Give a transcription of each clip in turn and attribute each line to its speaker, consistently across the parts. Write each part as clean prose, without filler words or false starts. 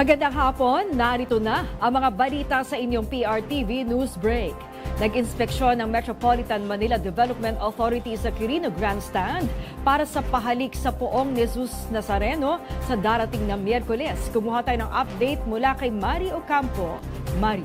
Speaker 1: Magandang hapon, narito na ang mga balita sa inyong PRTV News Break. Nag-inspeksyon ng Metropolitan Manila Development Authority sa Quirino Grandstand para sa pahalik sa Poong Jesus Nazareno sa darating na Miyerkules. Kumuha tayo ng update mula kay Mari Ocampo. Mari.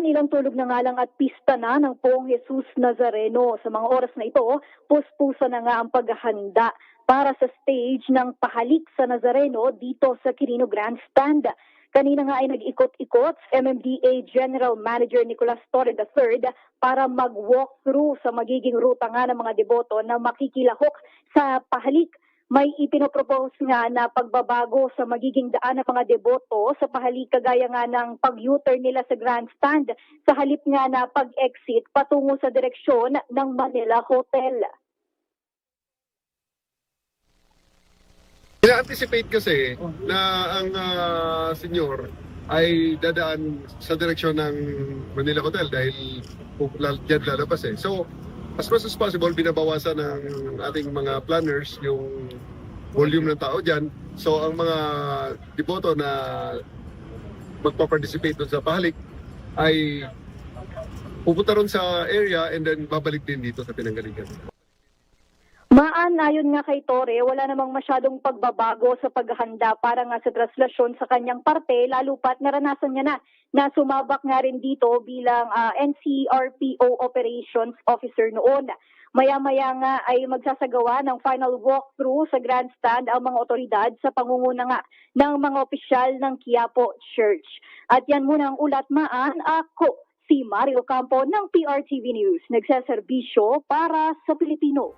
Speaker 2: Ilang tulog na nga lang at pista na ng Poong Jesus Nazareno. Sa mga oras na ito, puspusa na nga ang paghahanda para sa stage ng pahalik sa Nazareno dito sa Quirino Grandstand. Kanina nga ay nag-ikot-ikot MMDA General Manager Nicolas Torre III para mag-walkthrough sa magiging ruta nga ng mga deboto na makikilahok sa pahalik. May ipinopropose nga na pagbabago sa magiging daan ng mga deboto sa pahalik kagaya nga ng pag-U-turn nila sa grandstand sa halip nga na pag-exit patungo sa direksyon ng Manila Hotel.
Speaker 3: Ina-anticipate kasi na ang senyor ay dadaan sa direksyon ng Manila Hotel dahil diyan lalabas eh. So, as much as possible, binabawasan ng ating mga planners yung volume ng tao dyan. So, ang mga deboto na magpa-participate doon sa pahalik ay pupunta ron sa area and then babalik din dito sa pinanggalingan.
Speaker 2: Ayon nga kay Torre, wala namang masyadong pagbabago sa paghahanda para nga sa traslasyon sa kanyang parte, lalo pat naranasan niya na sumabak nga rin dito bilang NCRPO Operations Officer noon. Maya-maya nga ay magsasagawa ng final walkthrough sa grandstand ang mga otoridad sa pangunguna nga ng mga opisyal ng Quiapo Church. At yan muna ang ulat ako, si Mario Campo ng PRTV News, nagseserbisyo para sa Pilipino.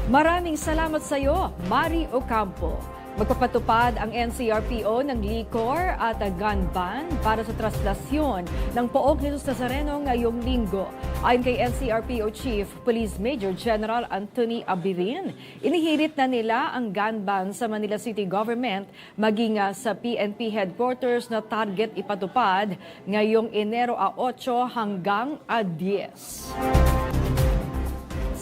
Speaker 1: Maraming salamat sa iyo, Mari Ocampo. Magpapatupad ang NCRPO ng liquor at gun ban para sa traslasyon ng Poong Jesus Nazareno ngayong linggo. Ayon kay NCRPO Chief Police Major General Anthony Abirin, inihirit na nila ang gun ban sa Manila City Government maging sa PNP headquarters na target ipatupad ngayong Enero 8 hanggang 10.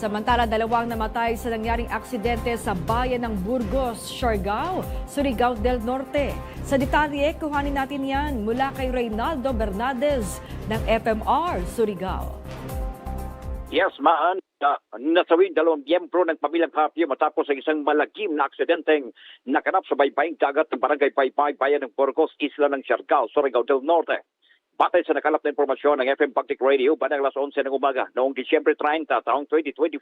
Speaker 1: Samantala, 2 namatay sa nangyaring aksidente sa bayan ng Burgos, Siargao, Surigao del Norte. Sa detalye, kuhanin natin yan mula kay Reynaldo Bernaldez ng FMR Surigao.
Speaker 4: Yes, nasawi 2 miyembro ng pamilyang Carpio matapos ang isang malagim na aksidenteng nakanap sa baybaying dagat ng Barangay Paybay, bayan ng Burgos, Isla ng Siargao, Surigao del Norte. Batay sa nakalap na impormasyon ng FM Public Radio, bandang alas 11 ng umaga noong Disyembre 30 taong 2025,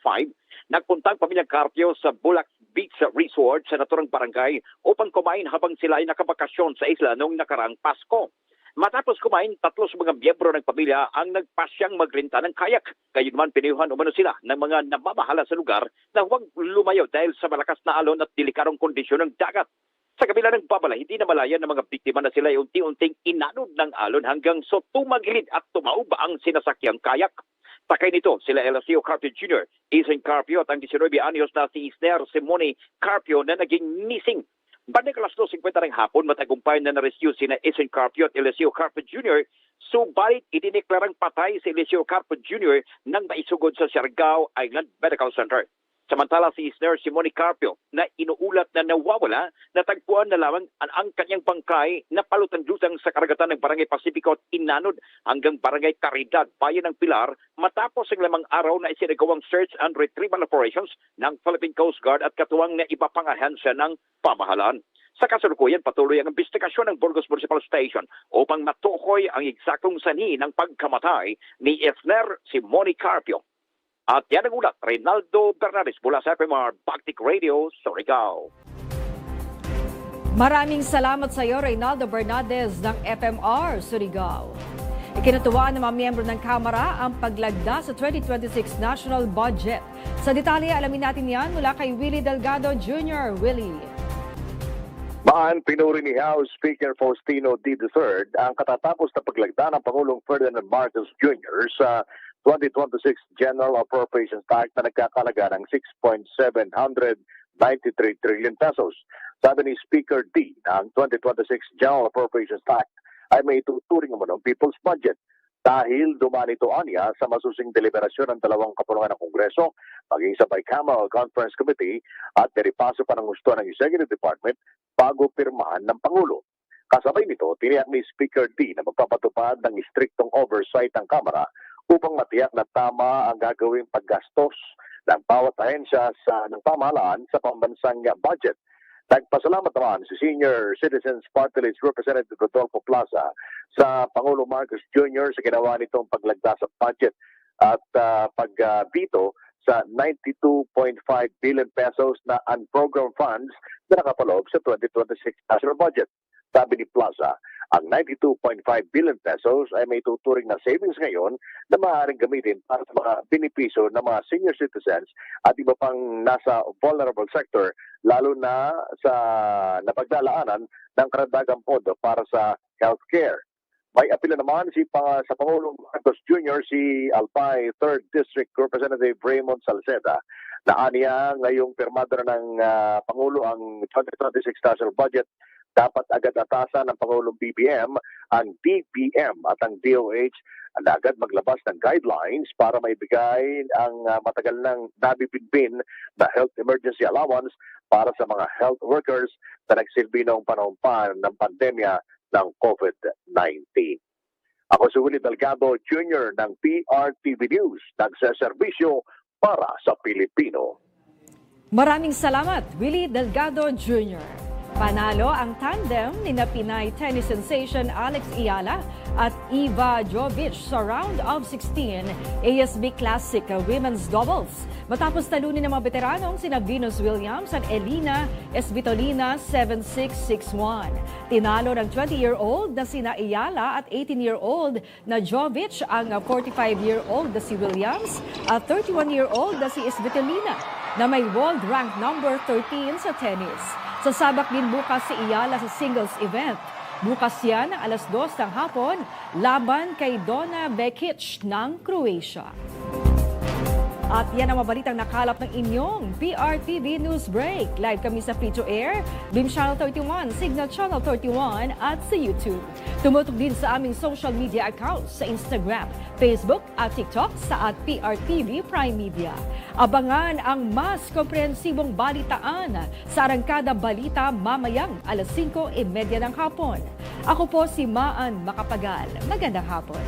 Speaker 4: nagpuntang pamilyang Carpio sa Bulac Beach Resort sa naturang barangay upang kumain habang sila ay nakabakasyon sa isla noong nakarang Pasko. Matapos kumain, 3 sa mga miyembro ng pamilya ang nagpasyang magrenta ng kayak. Kayo naman pinayuhan umano sila ng mga namamahala sa lugar na huwag lumayo dahil sa malakas na alon at delikadong kondisyon ng dagat. Sa kabila ng babala, hindi na malayan ng mga biktima na sila ay unti-unting inanod ng alon hanggang so tumagilid at tumauba ang sinasakyang kayak. Sakay nito sila Eliseo Carpio Jr., Ethan Carpio at ang 19 anyos na si Isner Simone Carpio na naging missing. Bandang alas 2:50 ng hapon, matagumpay na na-rescue sina Ethan Carpio at Eliseo Carpio Jr. Subalit, idineklarang patay si Eliseo Carpio Jr. nang maisugod sa Siargao Island Medical Center. Samantala si Isner Simone Carpio na inuulat na nawawala, natagpuan na lamang ang kanyang bangkay na palutang-lutang sa karagatan ng Barangay Pacifico at inanod hanggang Barangay Caridad, bayan ng Pilar, matapos ang 5 araw na isinagawang search and retrieval operations ng Philippine Coast Guard at katuwang na iba pang ahensya ng pamahalaan. Sa kasalukuyan, patuloy ang investigasyon ng Burgos Municipal Station upang matukoy ang eksaktong sanhi ng pagkamatay ni Isner Simone Carpio. At yan ang ulat, Reynaldo Bernaldez mula sa FMR Public Radio, Surigao.
Speaker 1: Maraming salamat sa iyo, Reynaldo Bernaldez ng FMR Surigao. Ikinatuwaan ng mga miyembro ng Kamara ang paglagda sa 2026 National Budget. Sa detalye, alamin natin yan mula kay Willie Delgado Jr. Willie.
Speaker 5: Pinuri ni House Speaker Faustino D. III ang katatapos na paglagda ng Pangulong Ferdinand Marcos Jr. sa 2026 General Appropriations Act na nagkakalaga ng 6.793 trillion pesos. Sabi ni Speaker D, ang 2026 General Appropriations Act ay may tuturing naman ng people's budget. Dahil dumaan ito anya sa masusing deliberasyon ng dalawang kapulungan ng Kongreso, maging sa Bicameral Conference Committee at niripaso pa ng gusto ng Executive Department bago pirmahan ng Pangulo. Kasabay nito, tiniyak ni Speaker D na magpapatupad ng istriktong oversight ng Kamara upang matiyak na tama ang gagawing paggastos ng bawat ahensya ng pamahalaan sa pambansang budget. Nagpasalamat naman si Senior Citizens Party List Representative Rodolfo Plaza sa Pangulo Marcos Jr. sa ginawa nitong paglagda sa budget at pag-veto sa 92.5 billion pesos na unprogrammed funds na nakapaloob sa 2026 national budget. Sabi ni Plaza, ang 92.5 billion pesos ay may tuturing na savings ngayon na maaaring gamitin para sa mga benepisyo ng mga senior citizens at iba pang nasa vulnerable sector, lalo na sa napaglalaanan ng karagdagang pondo para sa healthcare. May apila naman sa Pangulong Marcos Jr. si Albay 3rd District Representative Raymond Salceda na aniya ngayong pirmado na ng Pangulo ang 2026 national budget. Dapat agad atasan ng Pangulong BBM, ang DBM at ang DOH na agad maglabas ng guidelines para maibigay ang matagal nang nabibinbin na health emergency allowance para sa mga health workers na nagsilbi noong panahon pa ng pandemya ng COVID-19. Ako si Willie Delgado Jr. ng PRTV News, nagseserbisyo para sa Pilipino.
Speaker 1: Maraming salamat, Willie Delgado Jr. Panalo ang tandem ni Pinay tennis sensation Alex Ayala at Eva Jovic sa round of 16 ASB Classic Women's Doubles. Matapos talunin ng mga veteranong sina Venus Williams at Elina Esvitolina 7-6, 6-1. Tinalo ng 20-year-old na sina Ayala at 18-year-old na Jovic ang 45-year-old na si Williams at 31-year-old na si Esvitolina na may world rank number 13 sa tennis. Sasabak din bukas si Ayala sa singles event. Bukas yan ng alas 2 ng hapon laban kay Donna Vekic ng Croatia. At yan ang mabalitang nakalap ng inyong PRTV News Break. Live kami sa Free to Air, Beam Channel 31, Signal Channel 31 at sa YouTube. Tumutok din sa aming social media accounts sa Instagram, Facebook at TikTok sa @PRTV Prime Media. Abangan ang mas komprehensibong balitaan sa Arangkada Balita mamayang alas 5:30 ng hapon. Ako po si Maan Macapagal. Magandang hapon.